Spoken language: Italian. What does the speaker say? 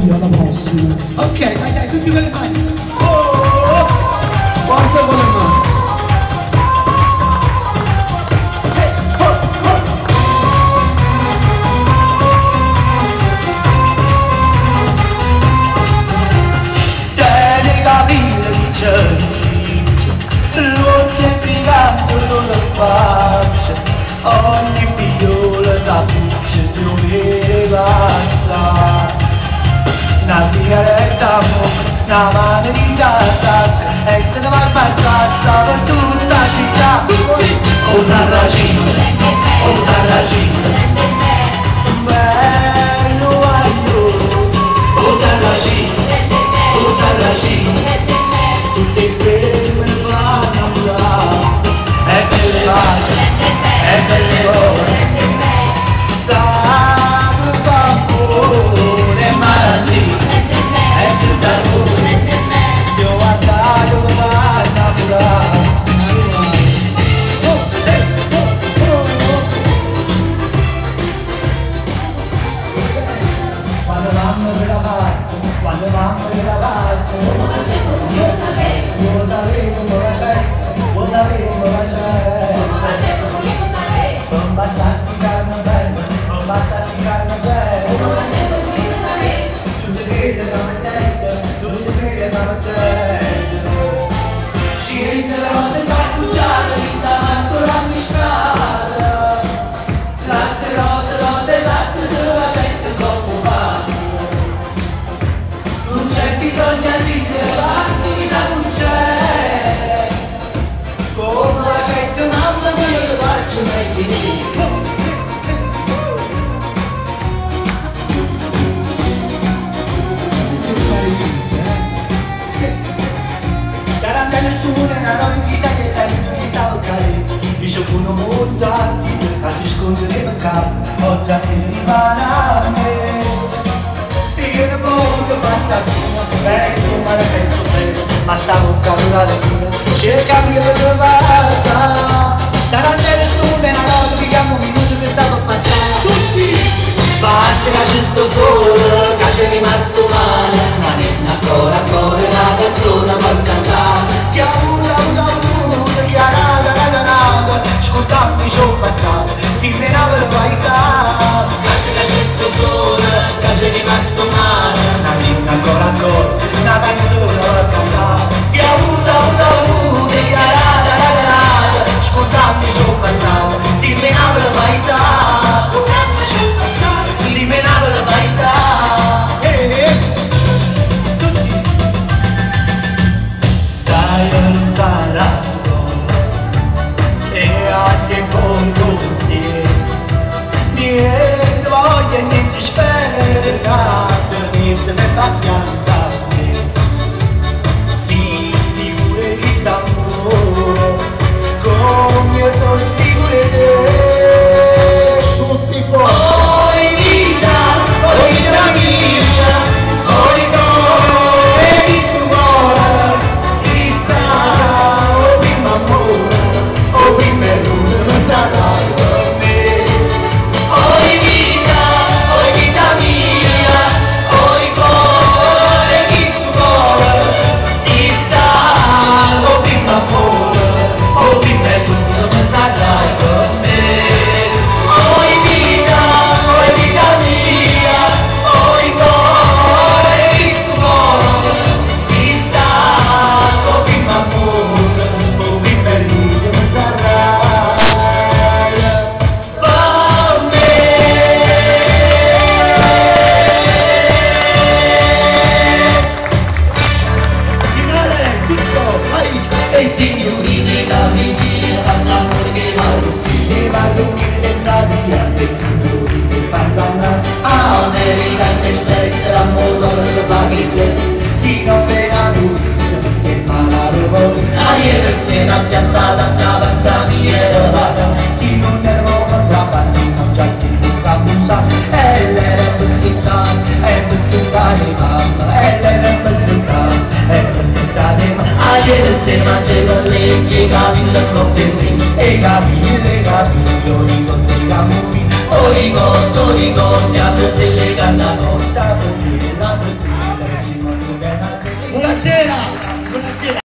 via alla prossima. Ok, dai, tutti con le mani. Forza con le mani. Ogni figliola da picce si vede basta. Una sigaretta, una mano di tata, e se ne va passata per tutta la città. O Sarracino, o Sarracino, bello guaglio. O Sarracino, o Sarracino, tutti fermi e vanno là. E belle vacche, e belle ore, sangue, vapore, malattie, e tutta l'ore, io guardato mai innamorare. Quando mamma me la parte, quando mamma me la parte, io sapevo come la c'è, io sapevo come la c'è. Non basta ficarmi bene, non basta ficarmi bene. Tu ti vedi da me dentro, tu ti vedi da me dentro. Ci rende le rose impaccucciate, vita ancora a miscata. Latte rose, latte, tu la senti troppo facile. Non c'è bisogno di dire, l'attività non c'è. Come la gente un'altra che io ti faccio meglio. Tarantella nessuno è una vita che sta in cui stavo cadendo. Dice uno molto attivo, ma si sconde nei mercati. Oggi a te rimane a me. Io non voglio fantasia, insomma ne penso bene. Ma stavo calcolando prima, cerca di basta. Tarantella nessuno è una nota che chiamo un minuto che stavo passando. Tutti! Basta che c'è sto sole, che c'è rimasto male. Ma non ancora la canzone per cantare. Che ha avuto, che ha nata, ascoltami sono passato, si menava il paesaggio. Basta che c'è sto sole, che c'è rimasto male. Ma non ancora la canzone per cantare. Che ha avuto, che ha nata, ascoltami sono passato, si menava il paesaggio. Si menava il paesaggio. Stai lontana la scuola e anche con tutti. Niente voglia, niente spera, per niente ne fa pianta a me. Si stimole di st'amore, come io sono stimole te. Tutti fuori. Oi vita mia, oi cuore di suore, si sta, oh prima amore, oh prima luna, non sarà per me. Oi vita mia, oi cuore di suore, si sta, oh prima amore, oh prima luna, non sarà per me. Oi vita mia, oi cuore di suore, si sta, oh prima amore, oh prima luna, non sarà per me. Finale, tutto, vai! E i signorini cammini fanno amore che marruchini senza via, e i signorini panzana American Express, l'amore lo paghi presto, si non vena turista, che malare voi. Ieri sera piazzata andava in Samiera vada, si non ero contrabbandi, non già stiamo camusa, e l'era per fittare mamma, e l'era per fittare mamma. Ieri sera mangiavo le che cavi le coppe e cavi, io ricordo i camuri, ricordo, a forse le canna corta, forse la Buonasera, buonasera.